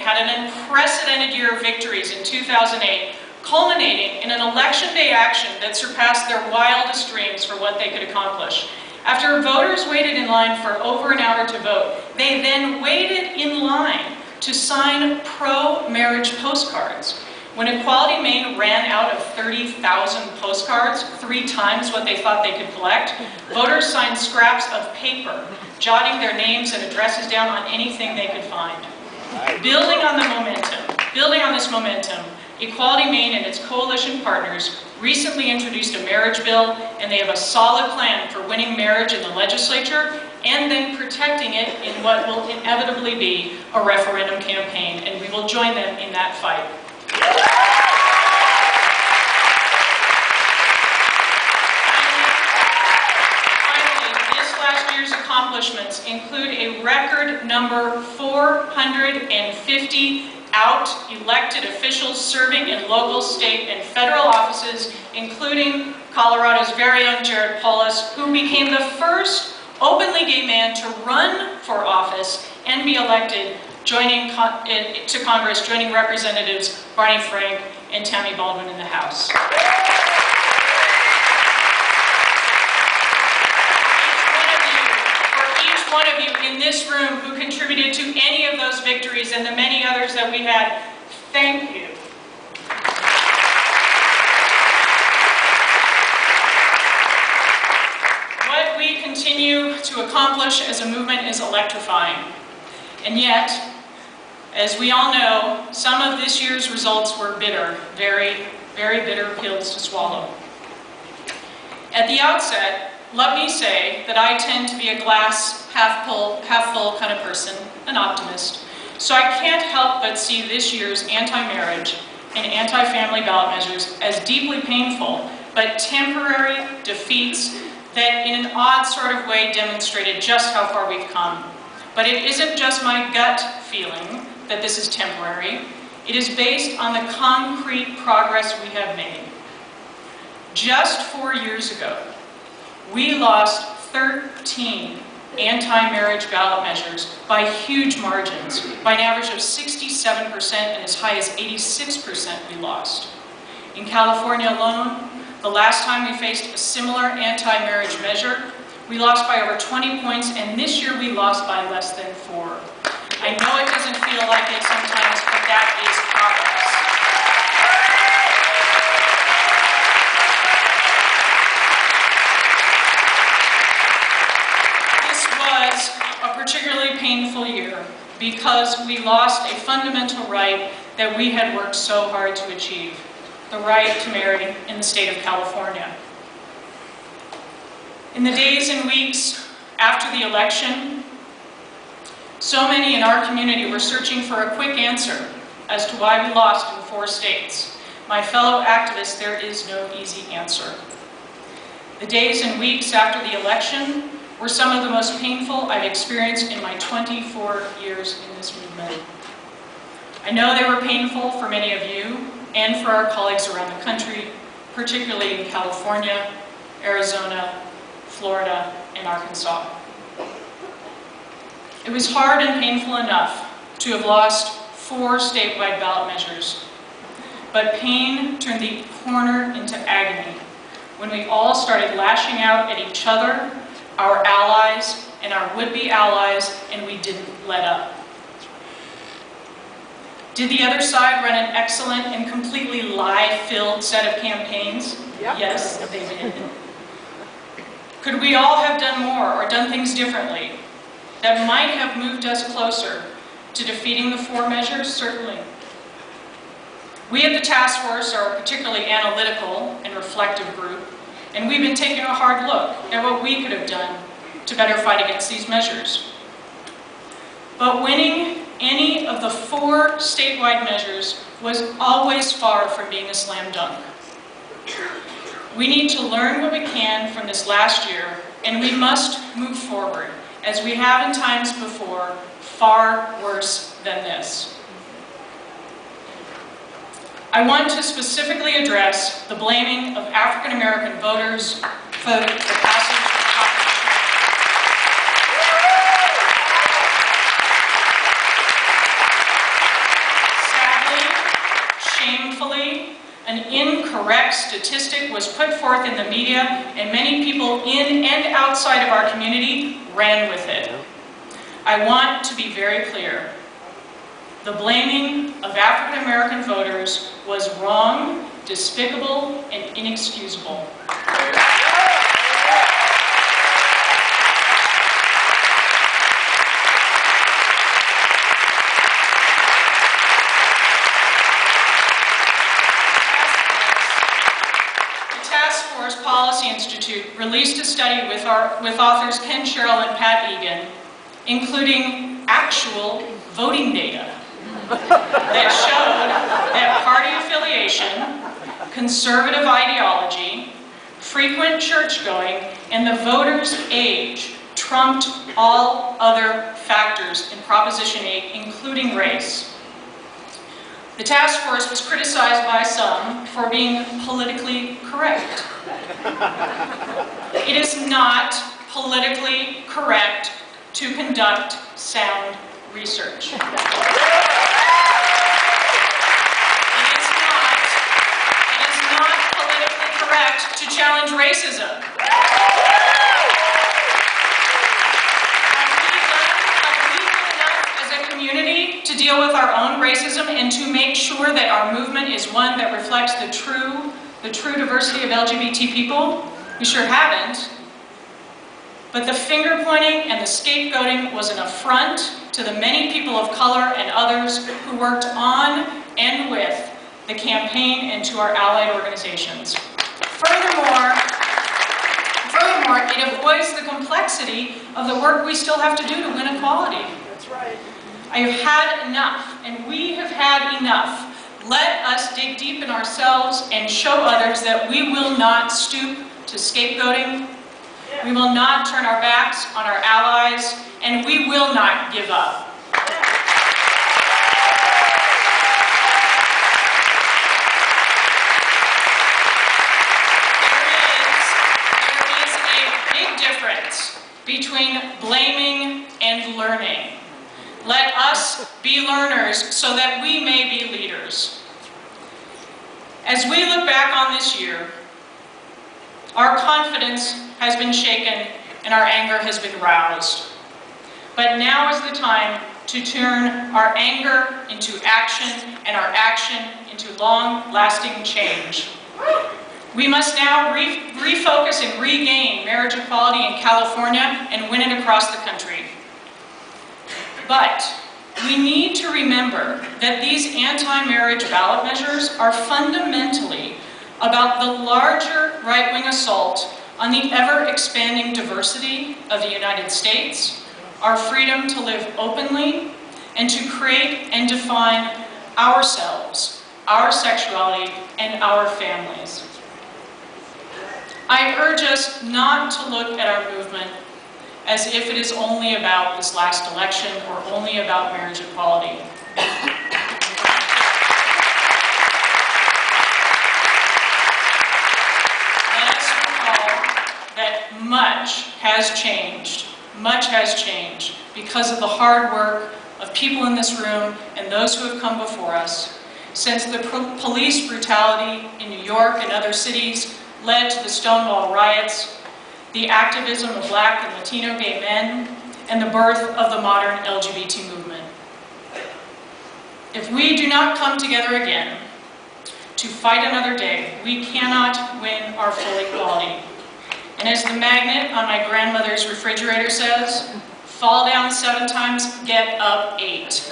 had an unprecedented year of victories in 2008, culminating in an election day action that surpassed their wildest dreams for what they could accomplish. After voters waited in line for over an hour to vote, they then waited in line to sign pro-marriage postcards. When Equality Maine ran out of 30,000 postcards, 3 times what they thought they could collect, voters signed scraps of paper, jotting their names and addresses down on anything they could find. Building on this momentum, Equality Maine and its coalition partners recently introduced a marriage bill, and they have a solid plan for winning marriage in the legislature and then protecting it in what will inevitably be a referendum campaign, and we will join them in that fight. Finally, this last year's accomplishments include a record number 450 elected officials serving in local, state, and federal offices, including Colorado's very own Jared Polis, who became the first openly gay man to run for office and be elected, to Congress, joining Representatives Barney Frank and Tammy Baldwin in the House. Each one of you in this room who contributed to any of those victories and the many others that we had, thank you. What we continue to accomplish as a movement is electrifying. And yet, as we all know, some of this year's results were bitter, very, very bitter pills to swallow. At the outset, let me say that I tend to be a glass half full kind of person, an optimist. So I can't help but see this year's anti-marriage and anti-family ballot measures as deeply painful, but temporary defeats that in an odd sort of way demonstrated just how far we've come. But it isn't just my gut feeling that this is temporary. It is based on the concrete progress we have made. Just 4 years ago, we lost 13 anti-marriage ballot measures by huge margins, by an average of 67% and as high as 86% we lost. In California alone, the last time we faced a similar anti-marriage measure, we lost by over 20 points, and this year we lost by less than 4. I know it doesn't feel like it sometimes, but that is progress. A particularly painful year because we lost a fundamental right that we had worked so hard to achieve, the right to marry in the state of California. In the days and weeks after the election, so many in our community were searching for a quick answer as to why we lost in 4 states. My fellow activists, there is no easy answer. The days and weeks after the election were some of the most painful I've experienced in my 24 years in this movement. I know they were painful for many of you and for our colleagues around the country, particularly in California, Arizona, Florida, and Arkansas. It was hard and painful enough to have lost 4 statewide ballot measures, but pain turned the corner into agony when we all started lashing out at each other, our allies, and our would-be allies, and we didn't let up. Did the other side run an excellent and completely lie-filled set of campaigns? Yep. Yes, they did. Could we all have done more or done things differently that might have moved us closer to defeating the 4 measures? Certainly. We at the task force are a particularly analytical and reflective group, and we've been taking a hard look at what we could have done to better fight against these measures. But winning any of the 4 statewide measures was always far from being a slam dunk. We need to learn what we can from this last year, and we must move forward, as we have in times before, far worse than this. I want to specifically address the blaming of African American voters for the passage of Proposition. An incorrect statistic was put forth in the media, and many people in and outside of our community ran with it. I want to be very clear. The blaming of African American voters was wrong, despicable, and inexcusable. Policy Institute released a study with authors Ken Sherrill and Pat Egan, including actual voting data that showed that party affiliation, conservative ideology, frequent church-going, and the voter's age trumped all other factors in Proposition 8, including race. The task force was criticized by some for being politically correct. It is not politically correct to conduct sound research. It is not politically correct to challenge racism. Have we done enough as a community to deal with our own racism and to make sure that our movement is one that reflects the true diversity of LGBT people? We sure haven't. But the finger pointing and the scapegoating was an affront to the many people of color and others who worked on and with the campaign and to our allied organizations. Furthermore, it avoids the complexity of the work we still have to do to win equality. That's right. I have had enough, and we have had enough. Let us dig deep in ourselves and show others that we will not stoop to scapegoating, we will not turn our backs on our allies, and we will not give up. There is a big difference between blaming and learning. Let us be learners so that we may be leaders. As we look back on this year, our confidence has been shaken and our anger has been roused. But now is the time to turn our anger into action and our action into long-lasting change. We must now refocus and regain marriage equality in California and win it across the country. But we need to remember that these anti-marriage ballot measures are fundamentally about the larger right-wing assault on the ever-expanding diversity of the United States, our freedom to live openly, and to create and define ourselves, our sexuality, and our families. I urge us not to look at our movement as if it is only about this last election or only about marriage equality. Let us recall that much has changed because of the hard work of people in this room and those who have come before us, since the police brutality in New York and other cities led to the Stonewall riots, the activism of Black and Latino gay men, and the birth of the modern LGBT movement. If we do not come together again to fight another day, we cannot win our full equality. And as the magnet on my grandmother's refrigerator says, fall down 7 times, get up 8.